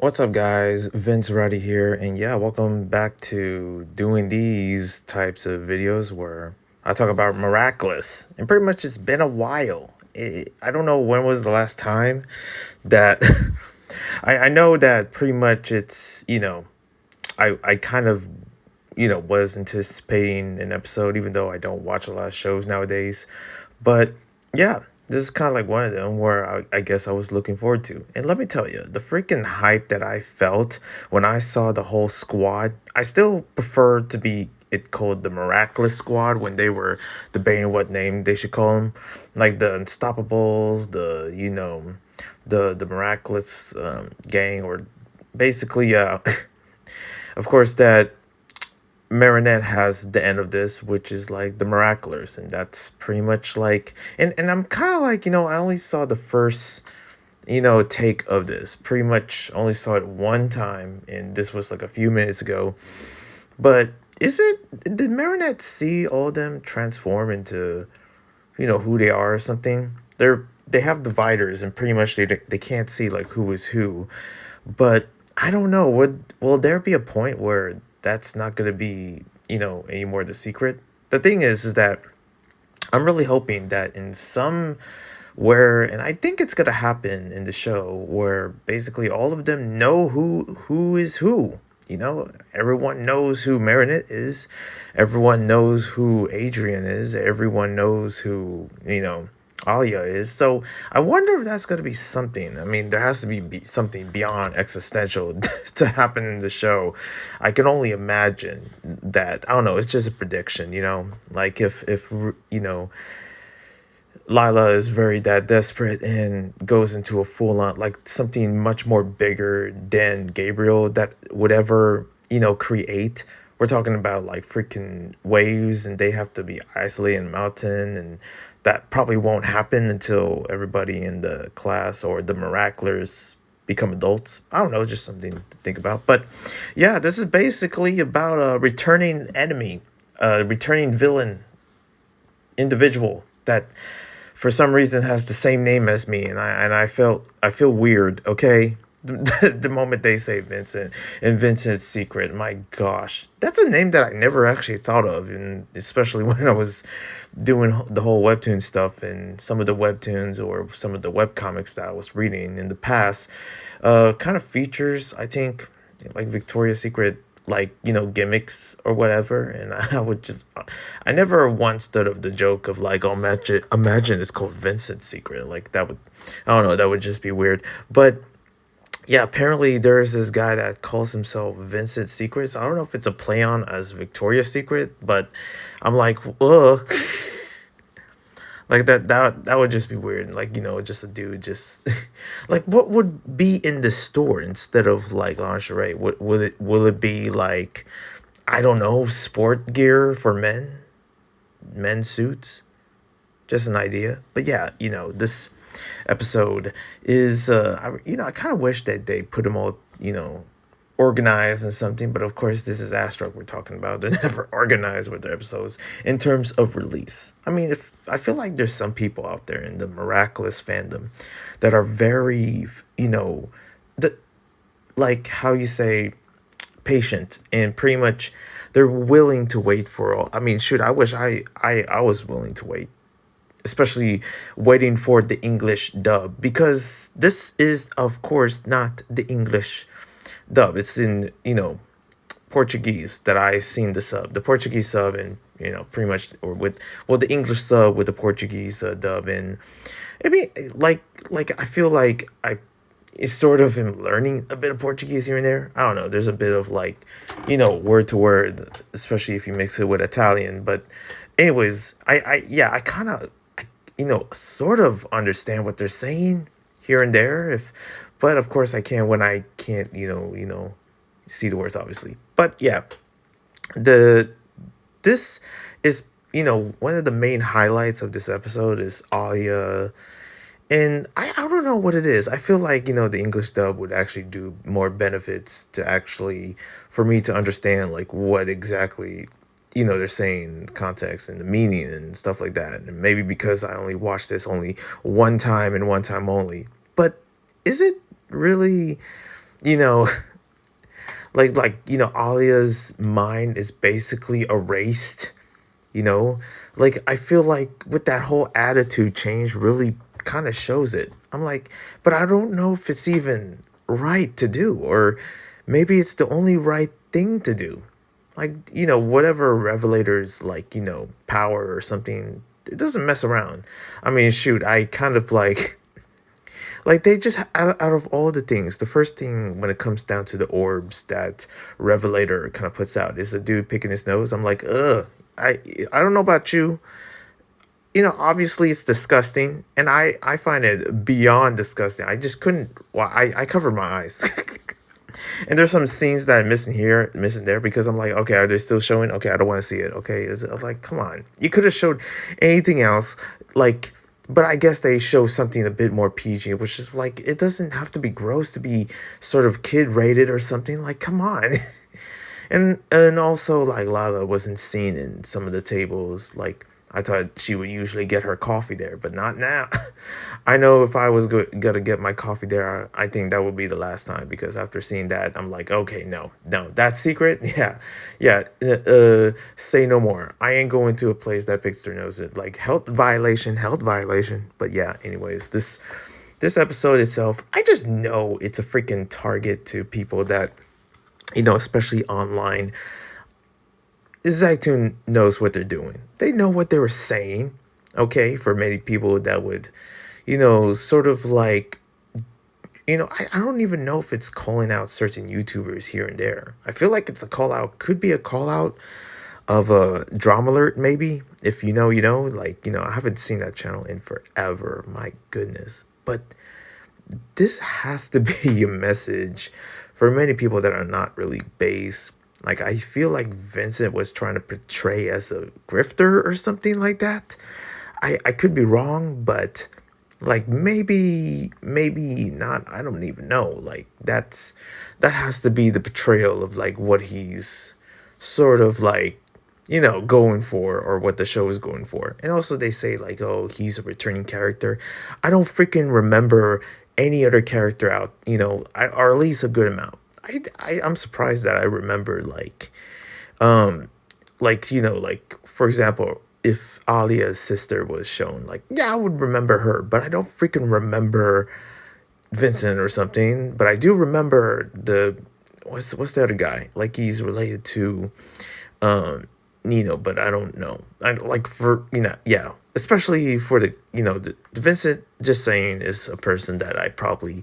What's up, guys? Vince Roddy here, and yeah, welcome back to doing these types of videos where I talk about Miraculous. And pretty much it's been a while. I don't know when was the last time that I know that pretty much I kind of was anticipating an episode, even though I don't watch a lot of shows nowadays. But yeah, this is kind of like one of them where I guess I was looking forward to. And let me tell you, the freaking hype that I felt when I saw the whole squad, I still prefer to be it called the Miraculous Squad when they were debating what name they should call them, like the Unstoppables, the Miraculous gang, or basically, of course that Marinette has the end of this, which is like the Miraculous, and that's pretty much like, and I'm kind of like, I only saw the first, take of this. Pretty much only saw it one time, and this was like a few minutes ago. But did Marinette see all of them transform into, who they are or something? They have dividers, and pretty much they can't see like who is who. But I don't know. Will there be a point where that's not gonna be, anymore the secret? The thing is that I'm really hoping that in some where, and I think it's gonna happen in the show, where basically all of them know who is who. Everyone knows who Marinette is. Everyone knows who Adrian is. Everyone knows who, Alia is. So I wonder if that's going to be something. I mean, there has to be something beyond existential to happen in the show. I can only imagine that. I don't know. It's just a prediction, like if Lila is very that desperate and goes into a full on like something much more bigger than Gabriel that would ever, create. We're talking about like freaking waves and they have to be isolated in a mountain, and that probably won't happen until everybody in the class or the Miraculous become adults. I don't know, just something to think about. But yeah, this is basically about a returning enemy, a returning villain individual that for some reason has the same name as me, and I feel weird. Okay, the moment they say Vincent and Vincent's Secret, my gosh, that's a name that I never actually thought of, and especially when I was doing the whole webtoon stuff and some of the webtoons or some of the webcomics that I was reading in the past, kind of features I think like Victoria's Secret, like gimmicks or whatever, and I would just I never once stood of the joke of like, oh, imagine it's called Vincent's Secret, like that would, I don't know, that would just be weird. But yeah, apparently there's this guy that calls himself Vincent Secrets. I don't know if it's a play on as Victoria's Secret, but I'm like, ugh. Like that would just be weird. Like, just a dude just like what would be in the store instead of like lingerie? Will it be like, I don't know, sport gear for men's suits? Just an idea. But yeah, this episode is I kind of wish that they put them all, organized and something, but of course this is Astro we're talking about. They're never organized with their episodes in terms of release. I mean, if I feel like there's some people out there in the Miraculous fandom that are very, the like how you say patient, and pretty much they're willing to wait for all. I mean, shoot, I wish I was willing to wait, especially waiting for the English dub, because this is of course not the English dub. It's in, Portuguese that I seen the sub, the Portuguese sub, and pretty much, or with, well, the English sub with the Portuguese dub. And I mean, like I feel like I it's sort of him learning a bit of Portuguese here and there. I don't know. There's a bit of like, word to word, especially if you mix it with Italian. But anyways, yeah, I kind of, sort of understand what they're saying here and there. But of course I can when I can't, see the words, obviously. But yeah, the this is, one of the main highlights of this episode is Alia. And I don't know what it is. I feel like, the English dub would actually do more benefits to actually, for me to understand, like, what exactly, they're saying, context and the meaning and stuff like that. And maybe because I only watched this only one time and one time only. But is it really you know, Alia's mind is basically erased, you know? Like I feel like with that whole attitude change really kind of shows it. I'm like, but I don't know if it's even right to do, or maybe it's the only right thing to do. Like, whatever Revelator's like, power or something, it doesn't mess around. I mean, shoot, I kind of like they just out of all the things, the first thing when it comes down to the orbs that Revelator kind of puts out is a dude picking his nose. I'm like, ugh. I don't know about you. Obviously it's disgusting, and I find it beyond disgusting. I just couldn't. Well, I covered my eyes. And there's some scenes that I'm missing here, missing there, because I'm like, okay, are they still showing? Okay, I don't want to see it. Okay, is it like, come on, you could have showed anything else, like, but I guess they show something a bit more PG, which is like, it doesn't have to be gross to be sort of kid rated or something. Like, come on. And also like Lala wasn't seen in some of the tables. Like I thought she would usually get her coffee there, but not now. I know if I was gonna get my coffee there, I think that would be the last time, because after seeing that, I'm like, okay, no, no, that's secret. Yeah, yeah. Say no more. I ain't going to a place that picks their nose. Like health violation, health violation. But yeah, anyways, this episode itself, I just know it's a freaking target to people that, especially online. Zactoon knows what they're doing. They know what they were saying. Okay, for many people that would, sort of like, I don't even know if it's calling out certain YouTubers here and there. I feel like it's a call out, could be a call out of a Drama Alert, maybe. If you know, like, I haven't seen that channel in forever. My goodness. But this has to be a message for many people that are not really base. Like, I feel like Vincent was trying to portray as a grifter or something like that. I could be wrong, but like maybe not. I don't even know. Like that has to be the portrayal of like what he's sort of like, going for, or what the show is going for. And also they say like, oh, he's a returning character. I don't freaking remember any other character out, or at least a good amount. I'm surprised that I remember like for example, if Alia's sister was shown, like, yeah, I would remember her, but I don't freaking remember Vincent or something. But I do remember what's the other guy? Like he's related to Nino, but I don't know. I like for yeah, especially for the Vincent, just saying, is a person that I probably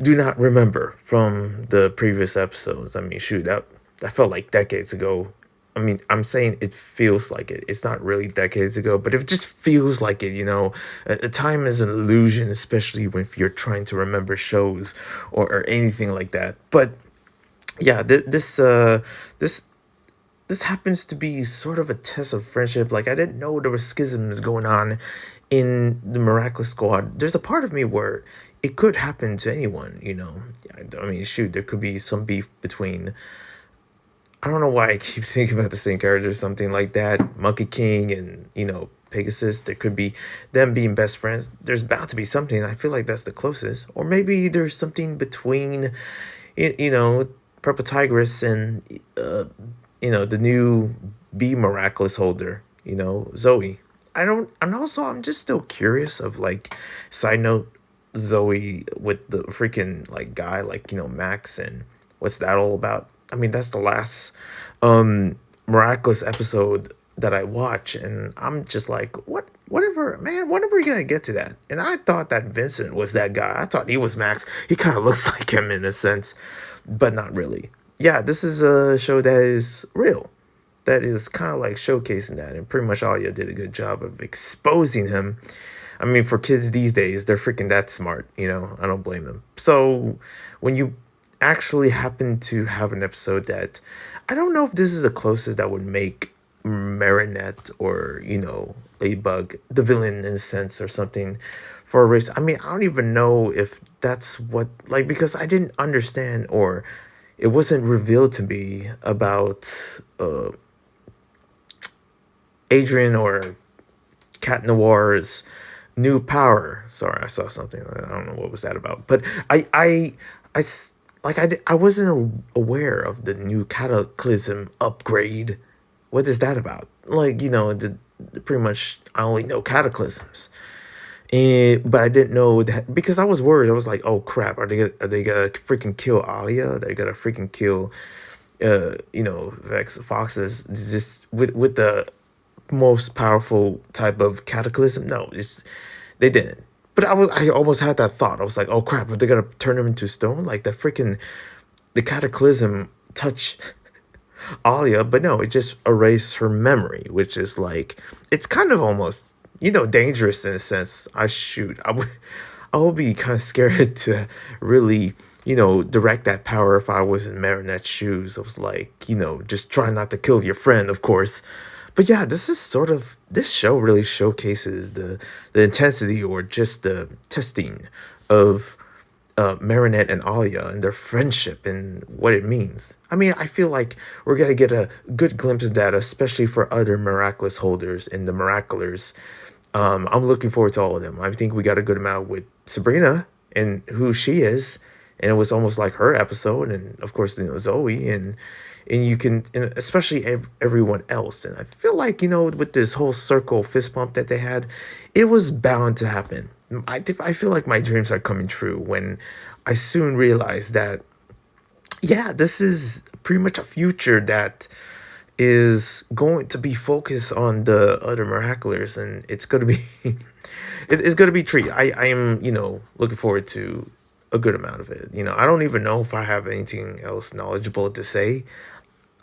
do not remember from the previous episodes. I mean, shoot, that felt like decades ago. I mean, I'm saying it feels like it. It's not really decades ago, but it just feels like it, Time is an illusion, especially when if you're trying to remember shows or anything like that. But yeah, this happens to be sort of a test of friendship. Like, I didn't know there were schisms going on in the Miraculous Squad. There's a part of me where it could happen to anyone. I mean, shoot, there could be some beef between, I don't know why I keep thinking about the same character, something like that, Monkey King and, Pegasus. There could be them being best friends. There's bound to be something. I feel like that's the closest. Or maybe there's something between, Purple Tigress and, the new B Miraculous holder, Zoe. And also I'm just still curious of like, side note, Zoe with the freaking like guy, like, Max, and what's that all about? I mean, that's the last Miraculous episode that I watch, and I'm just like, whatever, man, when are we gonna get to that? And I thought that Vincent was that guy. I thought he was Max. He kind of looks like him in a sense, but not really. Yeah, this is a show that is real, that is kind of like showcasing that, and pretty much Alia did a good job of exposing him. I mean, for kids these days, they're freaking that smart, I don't blame them. So when you actually happen to have an episode that, I don't know if this is the closest that would make Marinette or, Ladybug the villain in a sense or something for a race. I mean, I don't even know if that's what, like, because I didn't understand, or it wasn't revealed to me about Adrian or Cat Noir's new power. Sorry, I saw something. I don't know what was that about. But I like I wasn't aware of the new Cataclysm upgrade. What is that about? Like, pretty much I only know Cataclysms. But I didn't know that because I was worried. I was like, "Oh crap! Are they gonna freaking kill Alia? They're gonna freaking kill, Vex Foxes just with the most powerful type of cataclysm?" No, they didn't. But I almost had that thought. I was like, "Oh crap! Are they gonna turn him into stone? Like the cataclysm touch Alia?" But no, it just erased her memory, which is like it's kind of almost dangerous in a sense. I would be kind of scared to really direct that power if I was in Marinette's shoes. I was like, just try not to kill your friend, of course. But yeah, this show really showcases the intensity or just the testing of Marinette and Alia and their friendship and what it means. I mean, I feel like we're gonna get a good glimpse of that, especially for other Miraculous holders and the Miraculars. I'm looking forward to all of them. I think we got a good amount with Sabrina and who she is, and it was almost like her episode, and of course, Zoe and you can, and especially everyone else. And I feel like with this whole circle fist bump that they had, it was bound to happen. I feel like my dreams are coming true when I soon realized that yeah, this is pretty much a future that is going to be focused on the other miraculous, and it's going to be it's going to be treat. I am looking forward to a good amount of it. I don't even know if I have anything else knowledgeable to say.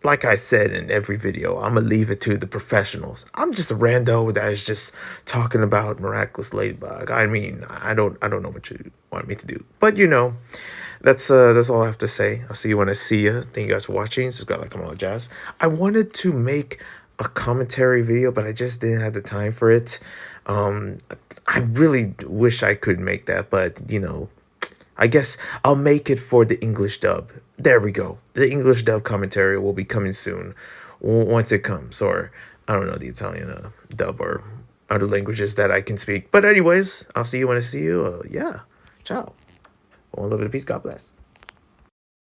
Like I said in every video, I'm gonna leave it to the professionals. I'm just a rando that is just talking about Miraculous Ladybug. I mean, I don't know what you want me to do, but that's all I have to say. I'll see you when I see you. Thank you guys for watching. Subscribe, like, comment, all that jazz. I wanted to make a commentary video, but I just didn't have the time for it. Um, I really wish I could make that, but I guess I'll make it for the English dub. There we go. The English dub commentary will be coming soon, once it comes, or I don't know the Italian dub or other languages that I can speak. But anyways, I'll see you when I see you. Yeah, ciao. All love and peace. God bless.